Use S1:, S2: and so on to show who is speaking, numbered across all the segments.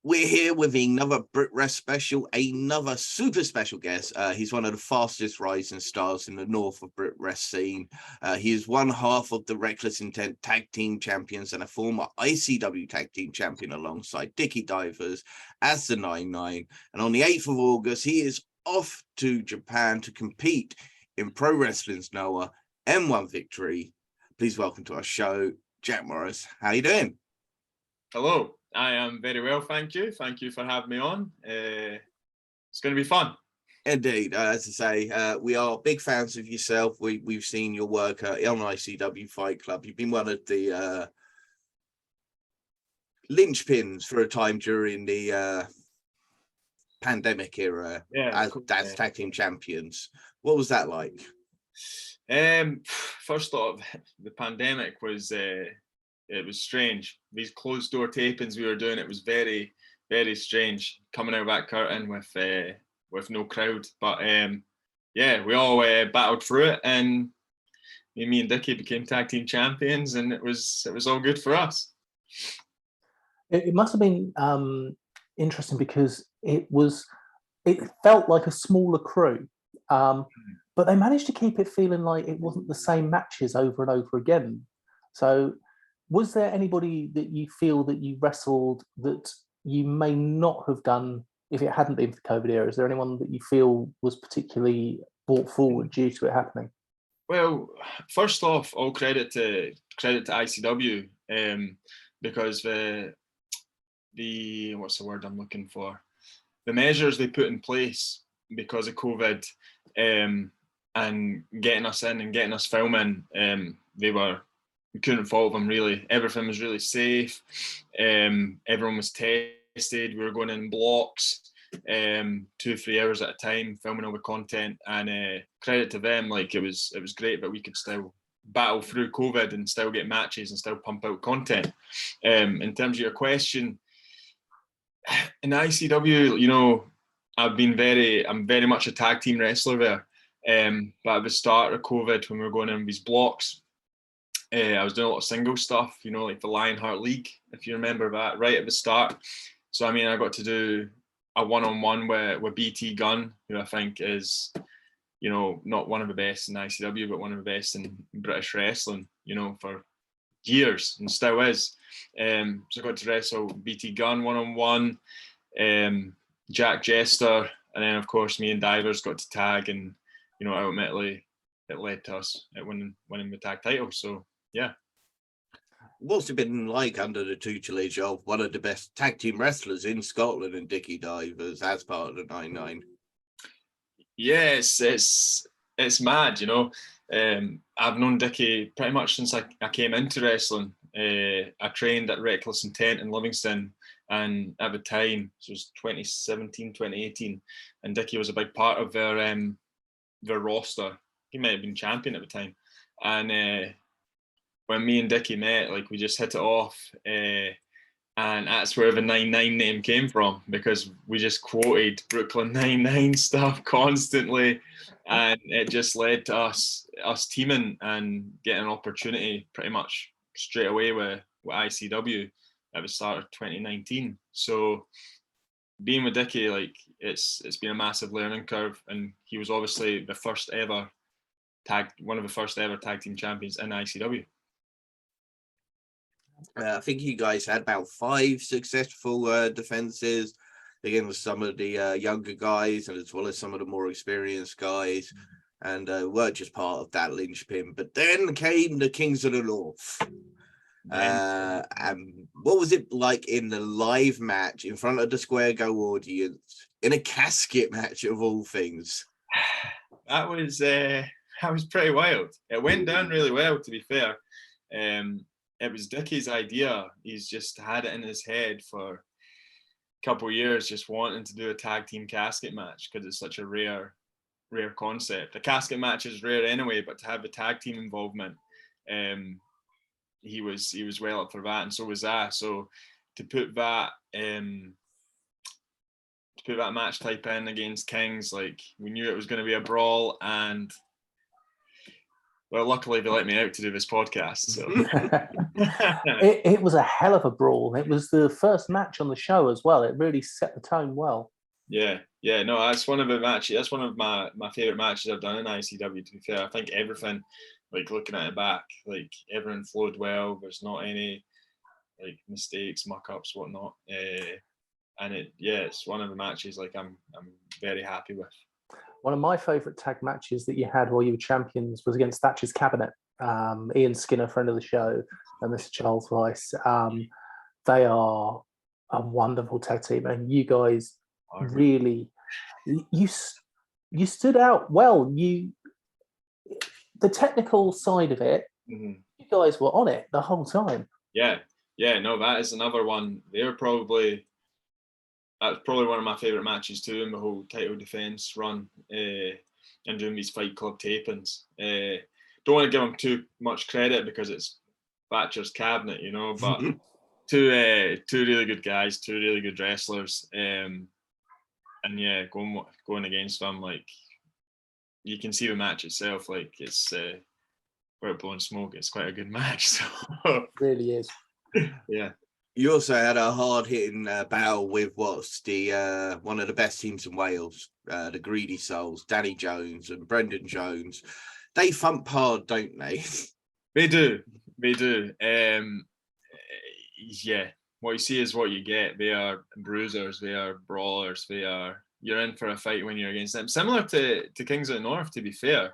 S1: We're here with another Brit Wres special, another super special guest. He's one of the fastest rising stars in the north of Brit Wres scene. He is one half of the Relentless Intent Tag Team Champions and a former ICW Tag Team Champion alongside Dickie Divers as the 9-9. And on the 8th of August, he is off to Japan to compete in Pro Wrestling's Noah M1 Victory. Please welcome to our show, Jack Morris. How you doing?
S2: Hello. I am very well, thank you. Thank you for having me on. It's going to be fun.
S1: Indeed. As I say, we are big fans of yourself. We've seen your work on ICW Fight Club. You've been one of the linchpins for a time during the pandemic era as tag team champions. What was that like?
S2: First off, the pandemic was... it was strange. These closed door tapings we were doing, it was very, very strange coming out of that curtain with no crowd. But yeah, we all battled through it, and me and Dickie became tag team champions, and it was all good for us.
S3: It must have been interesting because it felt like a smaller crew, but they managed to keep it feeling like it wasn't the same matches over and over again. So was there anybody that you feel that you wrestled that you may not have done if it hadn't been for the COVID era? Is there anyone that you feel was particularly brought forward due to it happening?
S2: Well, first off, all credit to ICW, because the what's the word I'm looking for? The measures they put in place because of COVID, and getting us in and getting us filming, we couldn't fault them really. Everything was really safe. Everyone was tested. We were going in blocks, 2-3 hours at a time, filming all the content. And credit to them, like it was great that we could still battle through COVID and still get matches and still pump out content. In terms of your question, in ICW, you know, I'm very much a tag team wrestler there. But at the start of COVID, when we were going in these blocks, I was doing a lot of single stuff, you know, like the Lionheart League, if you remember that, right at the start. So, I mean, I got to do a one-on-one with BT Gunn, who I think is, you know, not one of the best in ICW, but one of the best in British wrestling, you know, for years and still is. So I got to wrestle BT Gunn one-on-one, Jack Jester, and then, of course, me and Divers got to tag, and, you know, ultimately it led to us at winning the tag title. So, yeah.
S1: What's it been like under the tutelage of one of the best tag team wrestlers in Scotland and Dickie Divers as part of the 9-9?
S2: Yes, it's mad, you know. I've known Dickie pretty much since I came into wrestling. I trained at Relentless Intent in Livingston, and at the time, so it was 2017, 2018, and Dickie was a big part of their roster. He might have been champion at the time. And when me and Dickie met, like, we just hit it off, and that's where the 9-9 name came from, because we just quoted Brooklyn 9-9 stuff constantly, and it just led to us teaming and getting an opportunity pretty much straight away with ICW at the start of 2019. So being with Dickie, like, it's been a massive learning curve, and he was obviously one of the first ever tag team champions in ICW.
S1: I think you guys had about 5 successful defenses against some of the younger guys, and as well as some of the more experienced guys, and weren't just part of that linchpin. But then came the Kings of the North. And what was it like in the live match in front of the Square Go audience in a casket match of all things?
S2: That was pretty wild. It went down really well, to be fair. It was Dickie's idea. He's just had it in his head for a couple of years, just wanting to do a tag team casket match, because it's such a rare concept. A casket match is rare anyway, but to have the tag team involvement, he was well up for that, and so was I. So to put that match type in against Kings, like, we knew it was going to be a brawl, and Well, luckily they let me out to do this podcast. So
S3: it was a hell of a brawl. It was the first match on the show as well. It really set the tone well.
S2: Yeah. No, that's one of the matches. That's one of my favorite matches I've done in ICW. To be fair, I think everything, like looking at it back, like everything flowed well. There's not any like mistakes, muck ups, whatnot. And it's one of the matches like I'm very happy with.
S3: One of my favourite tag matches that you had while you were champions was against Thatcher's Cabinet. Ian Skinner, friend of the show, and Mr. Charles Rice. They are a wonderful tag team, and you guys really, you stood out well. The technical side of it, you guys were on it the whole time.
S2: Yeah. No, that is another one. That's probably one of my favourite matches too in the whole title defence run and doing these Fight Club tapings. Don't want to give them too much credit because it's Thatcher's Cabinet, you know, but two really good guys, two really good wrestlers. And yeah, going against them, like you can see the match itself, like it's without blowing smoke, it's quite a good match. So
S3: it really is.
S2: Yeah.
S1: You also had a hard-hitting battle with what's the one of the best teams in Wales, the Greedy Souls, Danny Jones and Brendan Jones. They thump hard, don't they?
S2: They do. Yeah, what you see is what you get. They are bruisers. They are brawlers. You're in for a fight when you're against them. Similar to Kings of the North, to be fair.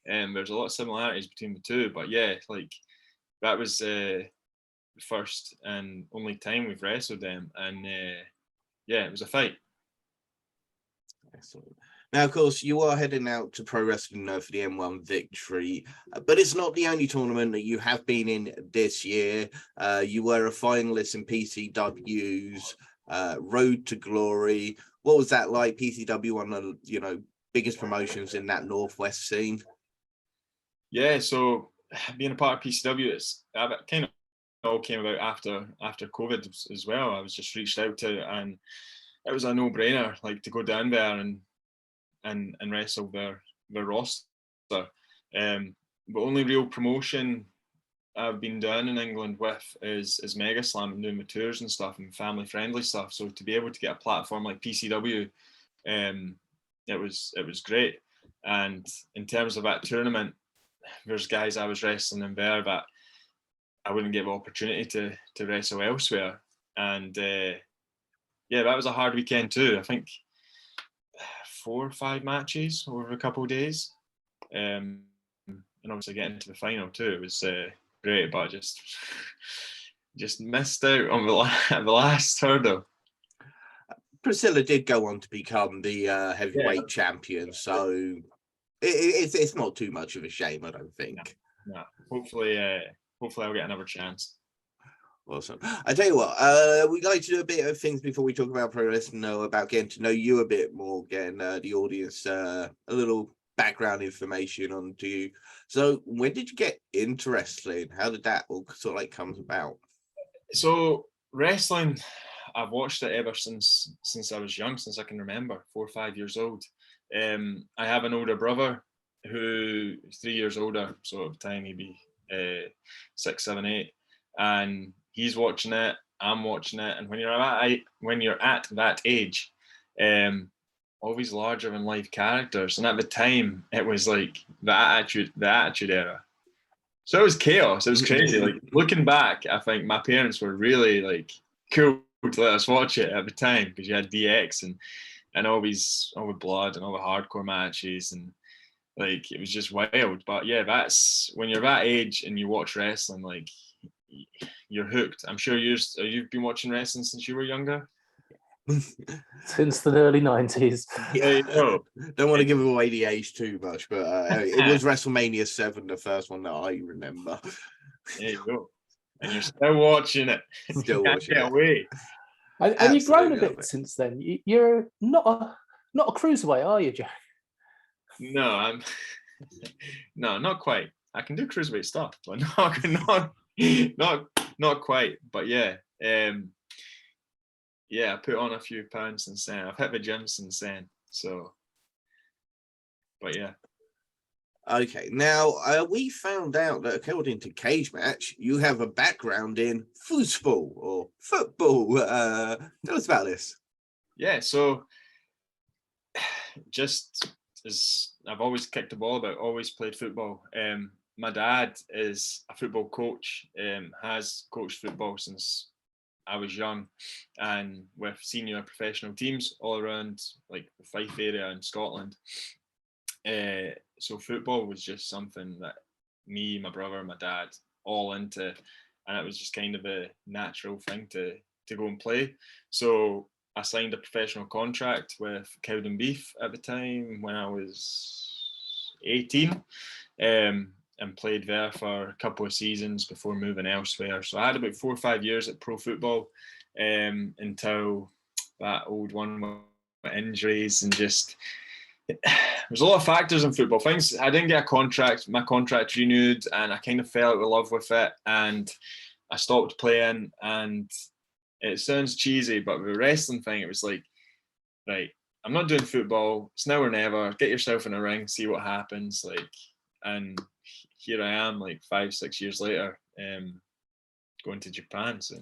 S2: There's a lot of similarities between the two. But yeah, like that was the first and only time we've wrestled them, and it was a fight.
S1: Excellent. Now, of course, you are heading out to Pro Wrestling for the M1 victory, but it's not the only tournament that you have been in this year. You were a finalist in PCW's Road to Glory. What was that like? PCW, one of the biggest promotions in that Northwest scene.
S2: Yeah, so being a part of PCW, it's kind of all came about after COVID as well. I was just reached out to, and it was a no-brainer, like to go down there and wrestle their roster. The only real promotion I've been down in England with is Mega Slam and doing the tours and stuff and family friendly stuff. So to be able to get a platform like PCW, it was great. And in terms of that tournament, there's guys I was wrestling in there that I wouldn't get the opportunity to wrestle elsewhere. And that was a hard weekend too. I think 4 or 5 matches over a couple of days. And obviously getting to the final too, it was great, but just missed out on the last hurdle.
S1: Priscilla did go on to become the heavyweight champion, so it's not too much of a shame, I don't think.
S2: No. Hopefully I'll get another chance.
S1: Awesome. I tell you what, we'd like to do a bit of things before we talk about pro wrestling, about getting to know you a bit more, getting the audience a little background information onto you. So when did you get into wrestling? How did that all sort of like come about?
S2: So wrestling, I've watched it ever since I was young, since I can remember, 4 or 5 years old. I have an older brother who is 3 years older, so at the time he'd be 6, 7, 8, and he's watching it, I'm watching it, and when you're at that age, all these larger than life characters, and at the time it was like the attitude era. So it was chaos. It was crazy. Like looking back, I think my parents were really like cool to let us watch it at the time because you had DX and all the blood and all the hardcore matches, and like it was just wild. But yeah, that's when you're that age and you watch wrestling, like you're hooked. I'm sure you've been watching wrestling since you were younger.
S3: Since the early 90s.
S2: Yeah, you know.
S1: Don't want to give away the age too much, but it was WrestleMania 7, the first one that I remember.
S2: There you go. And you're still watching it.
S1: Still watching it.
S2: Away.
S3: And you've grown a bit since then. You're not a cruiserweight, are you, Jack?
S2: No, not quite. I can do cruiserweight stuff, but not quite. But yeah, I put on a few pounds since then. I've hit the gym since then. So, but yeah.
S1: Okay, now we found out that according to Cage Match, you have a background in football or football. Tell us about this.
S2: Yeah, so just as I've always kicked the ball about, always played football. My dad is a football coach, has coached football since I was young, and with senior professional teams all around like the Fife area in Scotland. So football was just something that me, my brother, my dad, all into, and it was just kind of a natural thing to go and play. So I signed a professional contract with Cowden Beef at the time when I was 18, and played there for a couple of seasons before moving elsewhere. So I had about 4 or 5 years at pro football, until that old one with injuries and just. There's a lot of factors in football. Things I didn't get a contract. My contract renewed, and I kind of fell out of love with it, and I stopped playing. And it sounds cheesy, but with the wrestling thing, it was like, right, I'm not doing football. It's now or never. Get yourself in a ring, see what happens. Like, and here I am, like 5, 6 years later, going to Japan. So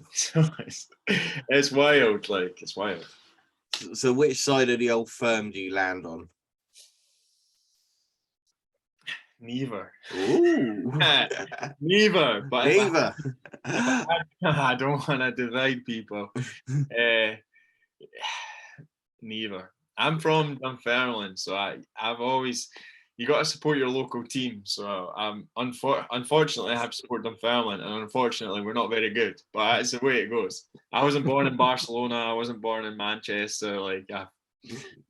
S2: it's wild. Like, it's wild.
S1: So which side of the old firm do you land on?
S2: Neither.
S1: Ooh.
S2: Neither. But
S1: Neither.
S2: I don't want to divide people. Neither. I'm from Dunfermline, so I've always, you got to support your local team. So unfortunately I have to support Dunfermline, and unfortunately we're not very good. But that's the way it goes. I wasn't born in Barcelona. I wasn't born in Manchester. Like, I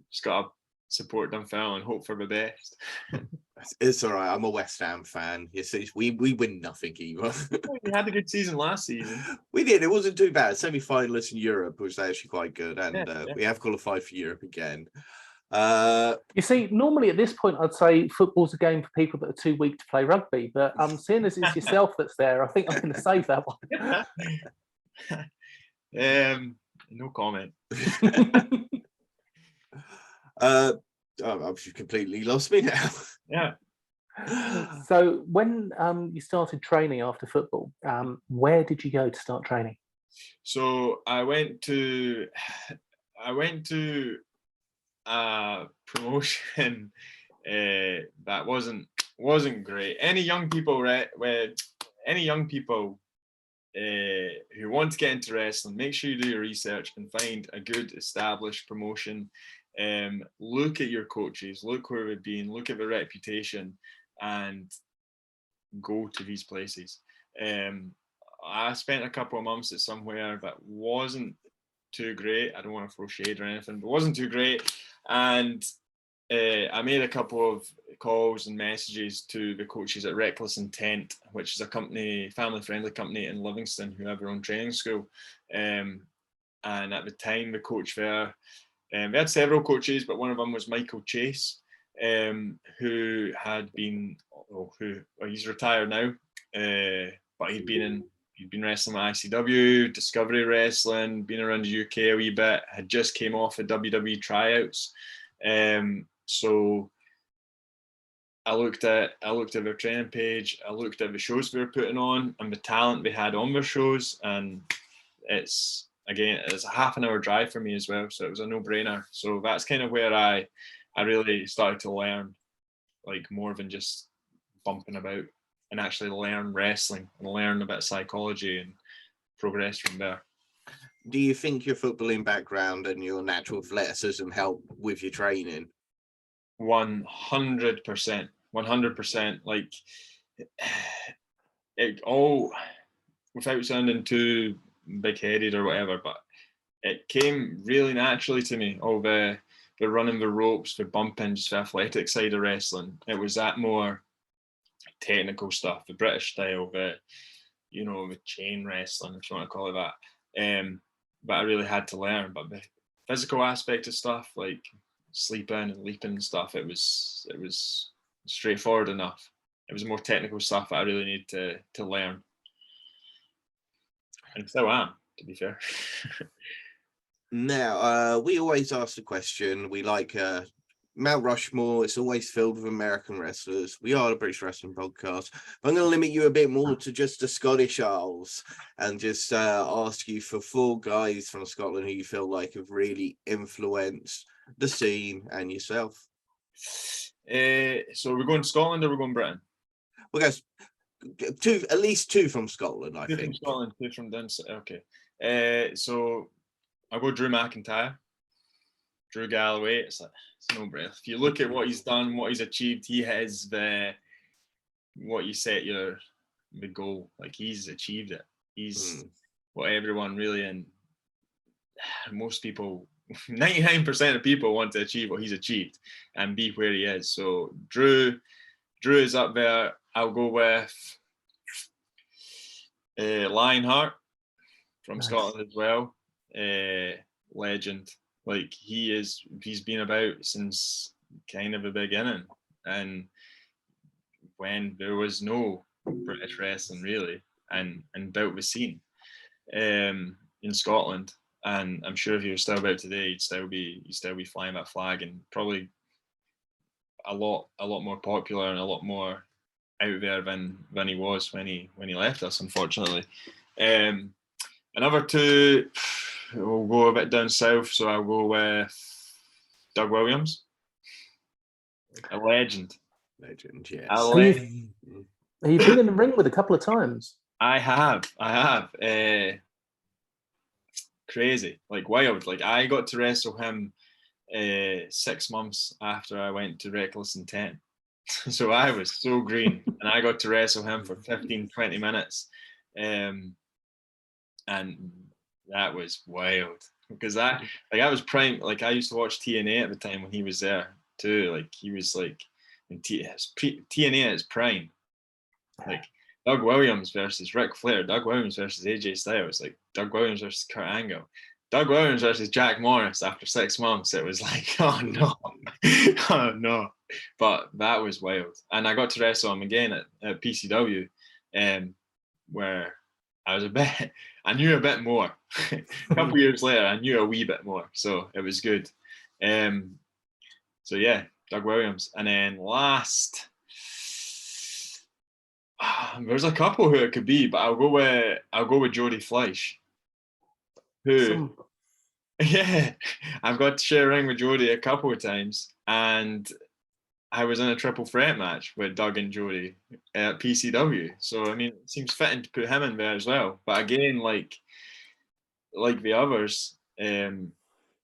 S2: just got to support Dunfermline, hope for the best.
S1: It's all right. I'm a West Ham fan. You see, we win nothing either.
S2: We had a good season last season.
S1: We did. It wasn't too bad. Semi-finalists in Europe was actually quite good, and we have qualified for Europe again.
S3: You see, normally at this point, I'd say football's a game for people that are too weak to play rugby. But seeing as it's yourself that's there, I think I'm going to save that one.
S2: No comment.
S1: I've completely lost me now.
S2: Yeah.
S3: So when you started training after football, where did you go to start training?
S2: So I went to a promotion that wasn't great. Any young people who want to get into wrestling, make sure you do your research and find a good established promotion. Look at your coaches, look where they've been, look at their reputation, and go to these places. I spent a couple of months at somewhere that wasn't too great. I don't want to throw shade or anything, but wasn't too great. And I made a couple of calls and messages to the coaches at Relentless Intent, which is a company, family-friendly company in Livingston, who have their own training school. And at the time, the coach there, they had several coaches, but one of them was Michael Chase, who had been, he's retired now, but he'd been wrestling with ICW, Discovery Wrestling, been around the UK a wee bit, had just came off of WWE tryouts. So I looked at their training page, I looked at the shows they were putting on and the talent they had on their shows, and it's a half an hour drive for me as well, so it was a no-brainer. So that's kind of where I really started to learn, like, more than just bumping about, and actually learn wrestling and learn a bit of psychology and progress from there.
S1: Do you think your footballing background and your natural athleticism help with your training?
S2: 100%. 100%. Like, it all, without sounding too big-headed or whatever, but it came really naturally to me. All the running the ropes, the bumping, just the athletic side of wrestling. It was that more technical stuff, the British style, the chain wrestling, if you want to call it that. But I really had to learn. But the physical aspect of stuff, like sleeping and leaping and stuff, it was straightforward enough. It was more technical stuff that I really needed to learn. And so am, to be fair.
S1: Now, we always ask the question, we like Mount Rushmore, it's always filled with American wrestlers. We are the British Wrestling Podcast. I'm going to limit you a bit more to just the Scottish Isles and just ask you for 4 guys from Scotland who you feel like have really influenced the scene and yourself.
S2: So we're going to Scotland or we're going Britain?
S1: Well, guys, at least 2 from Scotland, I
S2: 2
S1: think.
S2: from Scotland, 2 from down. Okay. So I'll go Drew McIntyre. Drew Galloway, it's a no-brainer. If you look at what he's done, what he's achieved, he has what you set the goal. Like, he's achieved it. He's what everyone really, and most people, 99% of people want to achieve what he's achieved and be where he is. So Drew is up there. I'll go with Lionheart from Scotland as well. Legend. Like, he's been about since kind of the beginning, and when there was no British wrestling really, and built the scene in Scotland. And I'm sure if he was still about today, he'd still be flying that flag, and probably a lot more popular and a lot more out there than he was when he left us, unfortunately. Another 2, we'll go a bit down south, so I'll go with Doug Williams, a legend.
S1: Legend, yes.
S3: You've been in the ring with a couple of times.
S2: I have. Crazy, like wild. Like, I got to wrestle him 6 months after I went to Reckless Intent. So I was so green, and I got to wrestle him for 15-20 minutes. And that was wild, because I was prime. Like, I used to watch TNA at the time when he was there too. Like, he was like in TNA at his prime. Like, Doug Williams versus Ric Flair, Doug Williams versus AJ Styles, like Doug Williams versus Kurt Angle, Doug Williams versus Jack Morris after 6 months. It was like, oh no, oh no. But that was wild. And I got to wrestle him again at PCW, where I knew a bit more. A couple years later, I knew a wee bit more. So it was good. So yeah, Doug Williams. And then last, there's a couple who it could be, but I'll go with Jody Fleisch, who, yeah, I've got to share a ring with Jody a couple of times, and I was in a triple threat match with Doug and Jody at PCW. So I mean, it seems fitting to put him in there as well. But again, like the others, being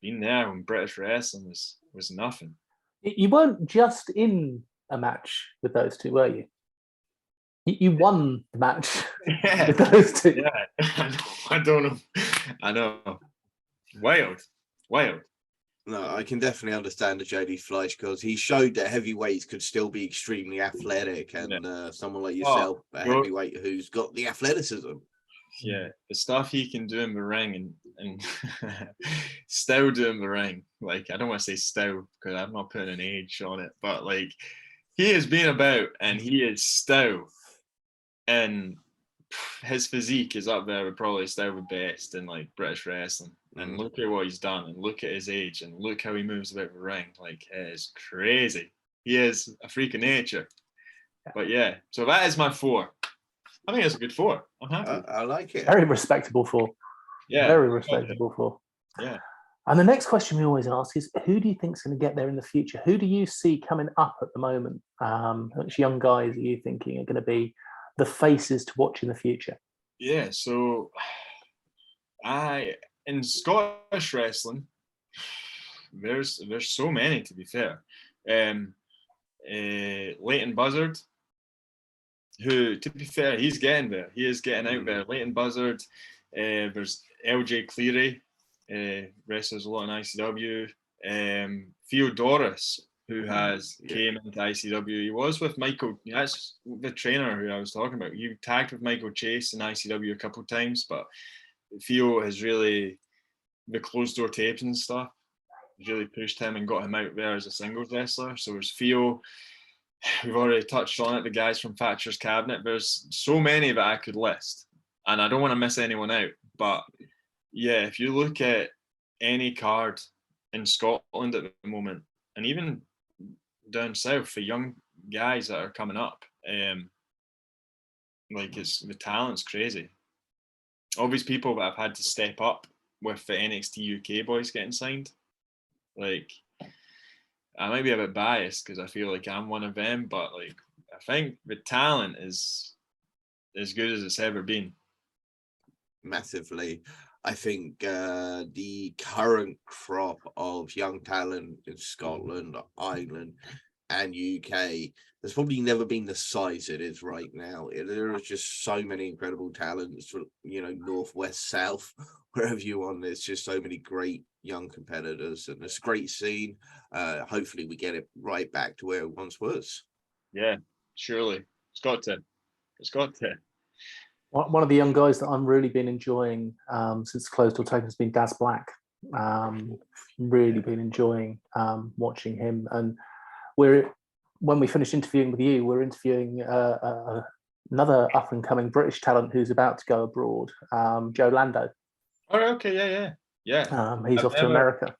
S2: there when British wrestling was nothing. You
S3: weren't just in a match with those 2, were you? You won the match with those 2.
S2: Yeah, I don't know. I know. Wild.
S1: No, I can definitely understand the Jody Fleisch, because he showed that heavyweights could still be extremely athletic, and someone like yourself, a heavyweight who's got the athleticism.
S2: Yeah, the stuff he can do in the ring and still do in the ring. Like, I don't want to say still, because I'm not putting an age on it, but like, he has been about, and he is still, and his physique is up there with probably still the best in like British wrestling. And look at what he's done, and look at his age, and look how he moves about the ring. Like, it is crazy. He is a freak of nature. But yeah, so that is my 4. I think it's a good 4. I'm happy.
S1: I like it.
S3: Very respectable 4.
S2: Yeah.
S3: Very respectable 4.
S2: Yeah.
S3: And the next question we always ask is, who do you think's going to get there in the future? Who do you see coming up at the moment? Which young guys are you thinking are going to be the faces to watch in the future?
S2: Yeah, so in Scottish wrestling, there's so many, to be fair. Leighton Buzzard, who, to be fair, he's getting there. He is getting out there. Leighton Buzzard. There's LJ Cleary, wrestles a lot in ICW. Theodoros, who came into ICW. He was with Michael. That's the trainer who I was talking about. He tagged with Michael Chase in ICW a couple of times, but Theo has really, the closed door tapes and stuff, really pushed him and got him out there as a singles wrestler. So there's Theo. We've already touched on it. The guys from Thatcher's Cabinet. There's so many that I could list, and I don't want to miss anyone out. But yeah, if you look at any card in Scotland at the moment, and even down south for young guys that are coming up. Like the talent's crazy. All these people that have had to step up with the NXT UK boys getting signed. Like, I might be a bit biased because I feel like I'm one of them, but like I think the talent is as good as it's ever been.
S1: Massively. I think the current crop of young talent in Scotland, Ireland, and UK, there's probably never been the size it is right now. There are just so many incredible talents from, you know, north, west, south, wherever you want. There's just so many great young competitors, and it's a great scene. Hopefully we get it right back to where it once was.
S2: Yeah, surely. It's got to.
S3: One of the young guys that I'm really been enjoying since Closed Door Taken has been Daz Black. Really been enjoying watching him. And when we finish interviewing with you, we're interviewing another up and coming British talent who's about to go abroad, Joe Lando.
S2: Oh, okay, yeah.
S3: He's off to America.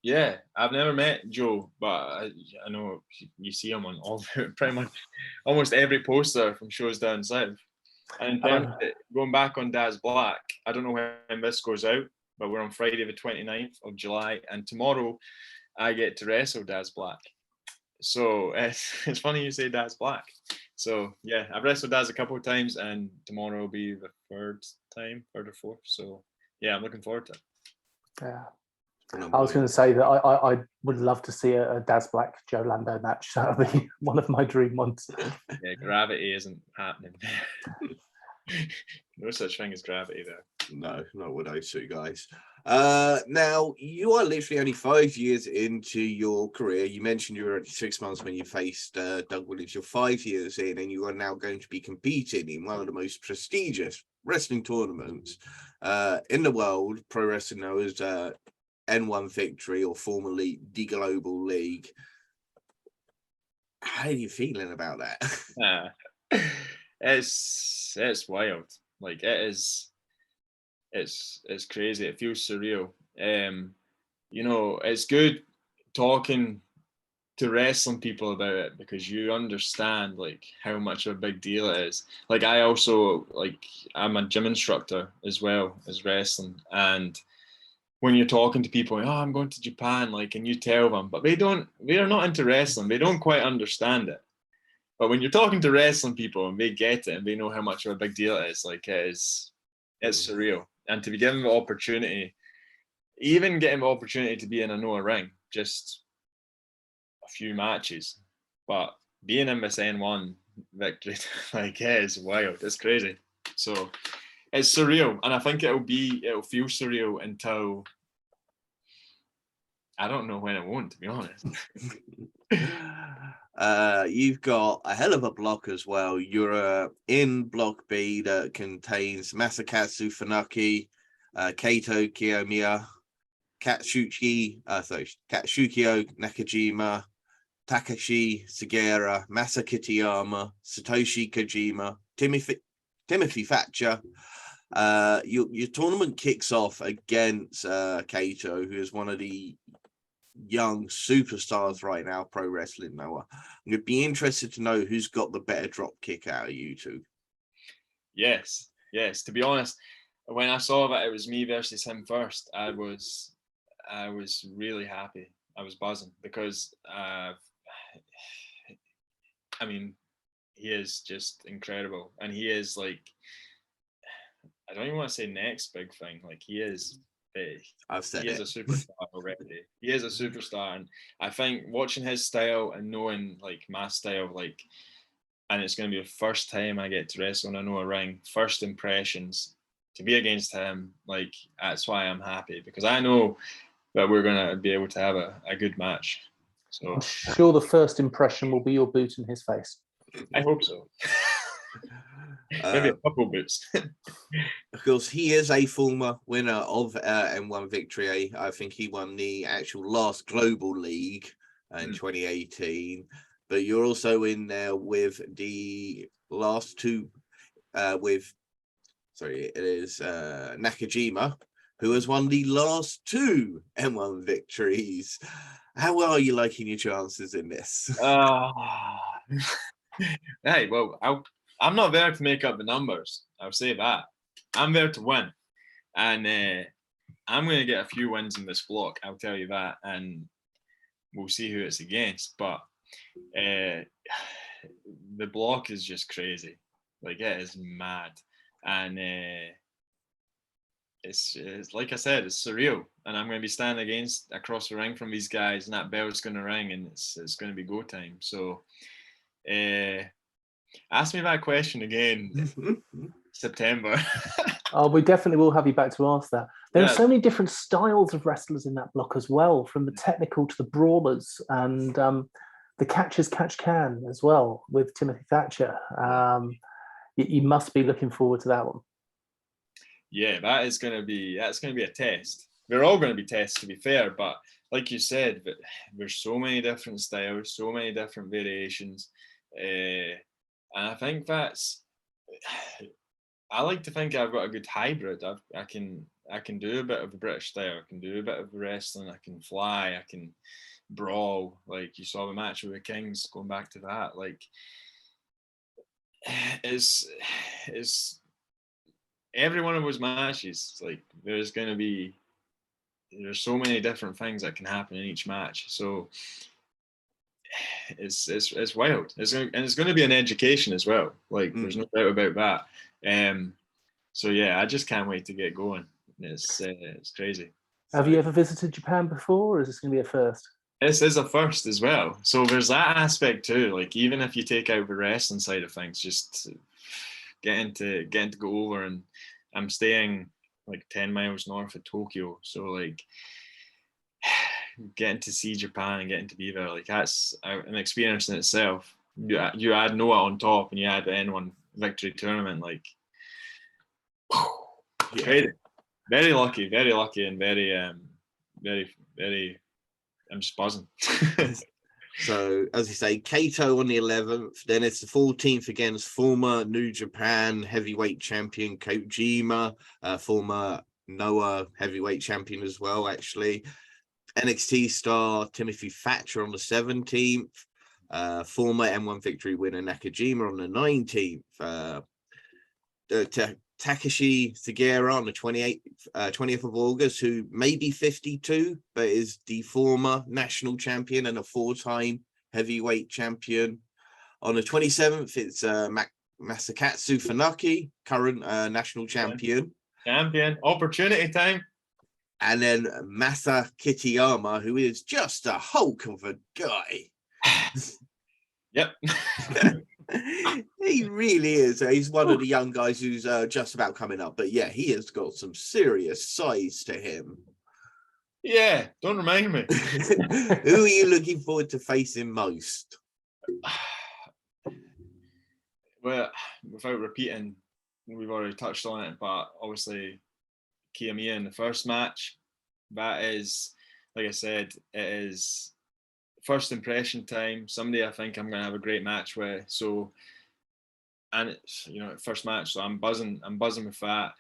S2: Yeah, I've never met Joe, but I know you see him on all pretty much almost every poster from shows down south. And in terms of going back on Daz Black, I don't know when this goes out, but we're on Friday the 29th of July, and tomorrow I get to wrestle Daz Black. So it's funny you say Daz Black. So yeah, I've wrestled Daz a couple of times, and tomorrow will be the third or fourth. So yeah, I'm looking forward to it.
S3: Yeah. I was going to say that I would love to see a Daz Black Joe Lando match. That would be one of my dream ones.
S2: Yeah, gravity isn't happening. No such thing as gravity there.
S1: No, not with those two guys. Now, you are literally only 5 years into your career. You mentioned you were at 6 months when you faced Doug Williams. You're 5 years in, and you are now going to be competing in one of the most prestigious wrestling tournaments in the world, pro wrestling known as N1 Victory, or formerly the Global League. How are you feeling about that?
S2: It's wild. Like, it is. It's crazy. It feels surreal. You know, it's good talking to wrestling people about it because you understand like how much of a big deal it is. Like, I also, like, I'm a gym instructor as well as wrestling, and when you're talking to people, oh, I'm going to Japan, like, and you tell them, but they're not into wrestling. They don't quite understand it. But when you're talking to wrestling people and they get it and they know how much of a big deal it is, like, it's surreal. And to be given the opportunity, even getting the opportunity to be in a Noah ring, just a few matches, but being in this N1 victory, like, it is wild. It's crazy. So it's surreal, and I think it'll feel surreal until I don't know when it won't, to be honest.
S1: You've got a hell of a block as well. You're in Block B that contains Masakatsu Funaki, Kaito Kiyomiya, Katsukio Nakajima, Takashi Sugiura, Masa Kitayama, Satoshi Kojima, Timothy Thatcher. Your tournament kicks off against Kaito, who is one of the young superstars right now, pro wrestling Noah. I'm going to be interested to know who's got the better drop kick out of you two.
S2: Yes. To be honest, when I saw that it was me versus him first, I was really happy. I was buzzing because I mean, he is just incredible, and he is like, I don't even want to say next big thing. Like, he is big. He is a superstar already. He is a superstar, and I think watching his style and knowing like my style, like, and it's going to be the first time I get to wrestle in a Noah ring, first impressions, to be against him, like, that's why I'm happy, because I know that we're going to be able to have a good match. So
S3: I'm sure the first impression will be your boot in his face.
S2: I hope so. Maybe a couple boots.
S1: Of course, he is a former winner of N1 Victory. I think he won the actual last Global League in 2018. But you're also in there with the last two, Nakajima, who has won the last 2 M1 victories. How are you liking your chances in this?
S2: Hey, well, I'm not there to make up the numbers. I'll say that. I'm there to win. And I'm going to get a few wins in this block, I'll tell you that. And we'll see who it's against. But the block is just crazy. Like, it is mad. And it's like I said, it's surreal. And I'm going to be standing across the ring from these guys, and that bell's going to ring, and it's going to be go time. So ask me that question again September.
S3: Oh, we definitely will have you back to ask that. There are so many different styles of wrestlers in that block as well, from the technical to the brawlers, and the catchers catch can as well with Timothy Thatcher. You must be looking forward to that one.
S2: Yeah, that's going to be a test. They're all going to be tests, to be fair, but like you said, there's so many different styles, so many different variations, and I think I like to think I've got a good hybrid. I can do a bit of the British style, I can do a bit of the wrestling, I can fly, I can brawl. Like you saw the match with the Kings, going back to that. Like, it's every one of those matches. Like, there's so many different things that can happen in each match. So it's wild. It's going to be an education as well. Like, there's no doubt about that. So yeah, I just can't wait to get going. It's crazy.
S3: Have you ever visited Japan before, or is this going to be a first?
S2: This is a first as well. So there's that aspect too. Like, even if you take out the wrestling side of things, just getting to go over, and I'm staying like 10 miles north of Tokyo. So like, getting to see Japan and getting to be there, like, that's an experience in itself. You add Noah on top, and you add the N1 victory tournament, like, crazy. Very lucky, and very I'm just buzzing.
S1: So, as you say, Kato on the 11th, then it's the 14th against former New Japan heavyweight champion Kojima, former Noah heavyweight champion as well, actually. NXT star Timothy Thatcher on the 17th, former M1 victory winner Nakajima on the 19th, Takeshi Sugiura on the 20th of August, who may be 52, but is the former national champion and a 4-time heavyweight champion. On the 27th, it's Masakatsu Funaki, current national champion.
S2: Opportunity time.
S1: And then Masa Kitayama, who is just a hulk of a guy.
S2: Yep.
S1: He really is. He's one of the young guys who's just about coming up. But yeah, he has got some serious size to him.
S2: Yeah, don't remind me.
S1: Who are you looking forward to facing most?
S2: Well, without repeating, we've already touched on it, but obviously Kiyomiya in the first match, that is, like I said, it is first impression time. Somebody I think I'm going to have a great match with. So, and it's, first match, so I'm buzzing with that.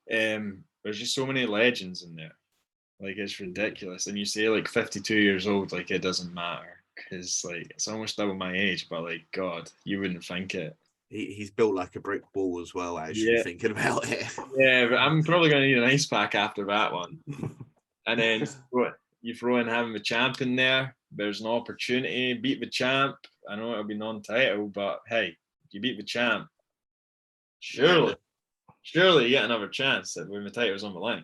S2: There's just so many legends in there. Like, it's ridiculous. And you say like 52 years old, like, it doesn't matter, because like it's almost double my age, but like, God, you wouldn't think it.
S1: He's built like a brick wall as well, actually, thinking about it.
S2: Yeah, but I'm probably going to need an ice pack after that one. And then you throw in having the champ in there. There's an opportunity. Beat the champ. I know it'll be non-title, but hey, if you beat the champ, surely you get another chance when the title's on the line.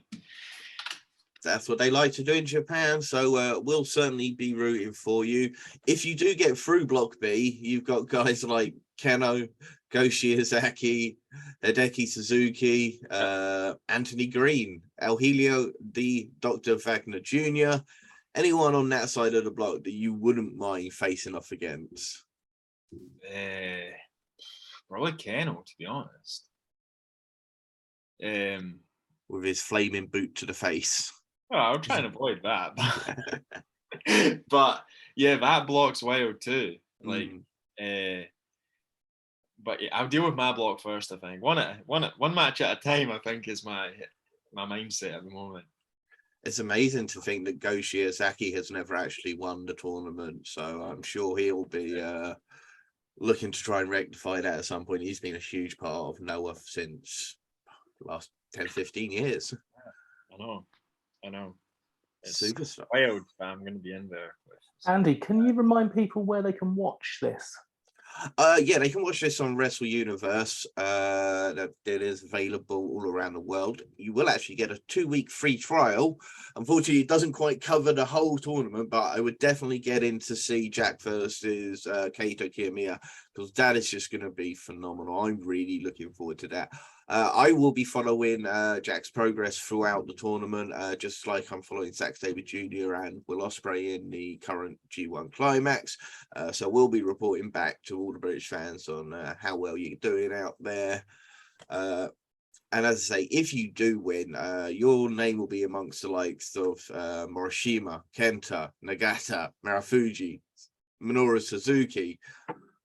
S1: That's what they like to do in Japan, so we'll certainly be rooting for you. If you do get through Block B, you've got guys like Keno, Go Shiozaki, Hideki Suzuki, Anthony Green, El Helio, Dr. Wagner Jr., anyone on that side of the block that you wouldn't mind facing off against?
S2: Probably Keno, to be honest.
S1: With his flaming boot to the face.
S2: Well, I'll try and avoid that. But yeah, that block's wild too. Like, but yeah, I'll deal with my block first, I think. One match at a time, I think, is my my mindset at the moment.
S1: It's amazing to think that Go Shiozaki has never actually won the tournament, so I'm sure he'll be looking to try and rectify that at some point. He's been a huge part of Noah since the last 10, 15 years.
S2: I know. It's
S1: Superstar.
S2: wild, but I'm going to be in there.
S3: Andy, can you remind people where they can watch this?
S1: Yeah, they can watch this on Wrestle Universe. That is available all around the world. You will actually get a 2-week free trial. Unfortunately, it doesn't quite cover the whole tournament, but I would definitely get in to see Jack versus Keito Kiyomiya, because that is just going to be phenomenal. I'm really looking forward to that. I will be following Jack's progress throughout the tournament, just like I'm following Zack Sabre Jr. and Will Ospreay in the current G1 Climax. So we'll be reporting back to all the British fans on how well you're doing out there. And as I say, if you do win, your name will be amongst the likes of Morishima, Kenta, Nagata, Marufuji, Minoru Suzuki.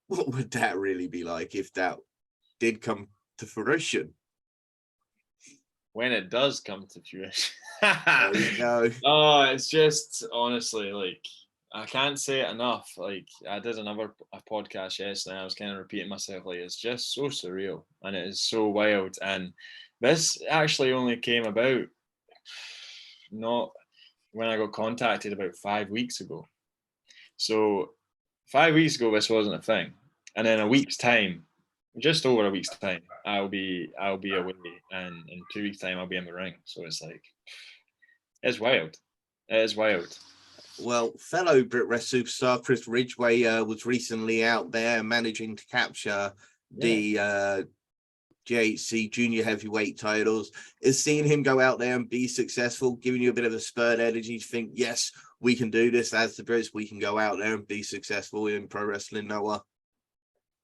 S1: What would that really be like if that did come to fruition?
S2: When it does come to fruition.
S1: There you go.
S2: Oh, it's just honestly, like, I can't say it enough. Like, I did a podcast yesterday, I was kind of repeating myself. Like, it's just so surreal and it is so wild. And this actually only came about not when I got contacted about 5 weeks ago. So 5 weeks ago, this wasn't a thing. And in a week's time, just over a week's time, I'll be away, and in 2 weeks' time, I'll be in the ring. So it's like, it's wild. It is wild.
S1: Well, fellow Brit Wres superstar Chris Ridgway was recently out there managing to capture the GHC junior heavyweight titles. Is seeing him go out there and be successful giving you a bit of a spurt energy to think, yes, we can do this as the Brits, we can go out there and be successful in pro wrestling, Noah?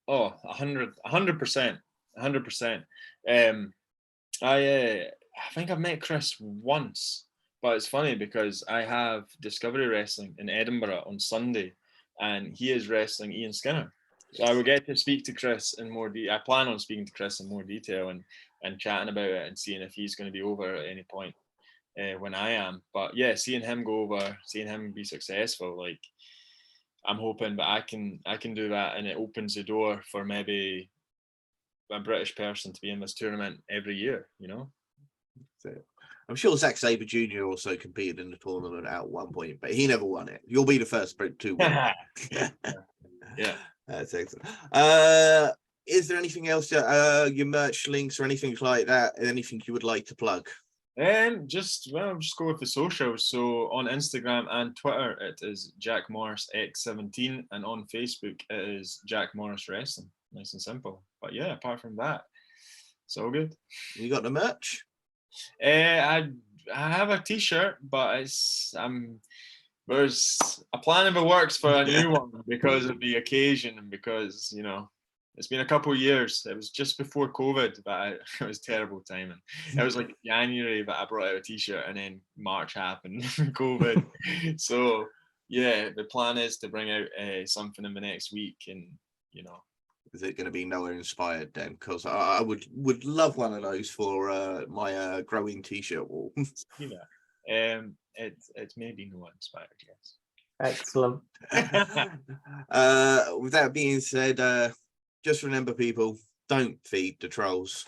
S2: Oh, 100%. I think I've met Chris once, but it's funny because I have Discovery Wrestling in Edinburgh on Sunday, and he is wrestling Ian Skinner. So I will get to speak to Chris in more detail. I plan on speaking to Chris in more detail and chatting about it and seeing if he's going to be over at any point when I am. But yeah, seeing him go over, seeing him be successful, like, I'm hoping that I can do that, and it opens the door for maybe a British person to be in this tournament every year, you know?
S1: I'm sure Zack Sabre Jr. also competed in the tournament at one point, but he never won it. You'll be the first Brit to win.
S2: Yeah.
S1: That's excellent. Is there anything else, your merch links or anything like that, anything you would like to plug?
S2: Just go with the socials. So on Instagram and Twitter, it is Jack Morris X17, and on Facebook it is Jack Morris Wrestling. Nice and simple. But yeah, apart from that, it's all good.
S1: You got the merch?
S2: I have a T-shirt, but there's a plan in the works for a new one because of the occasion and because, you know, it's been a couple of years. It was just before COVID, but it was terrible timing. It was like January that I brought out a T-shirt, and then March happened, COVID. So yeah, the plan is to bring out something in the next week, and you know.
S1: Is it going to be Noah inspired then? Because I would love one of those for my growing T-shirt wall.
S2: It's maybe Noah inspired, yes.
S3: Excellent.
S1: With that being said, just remember, people, don't feed the trolls.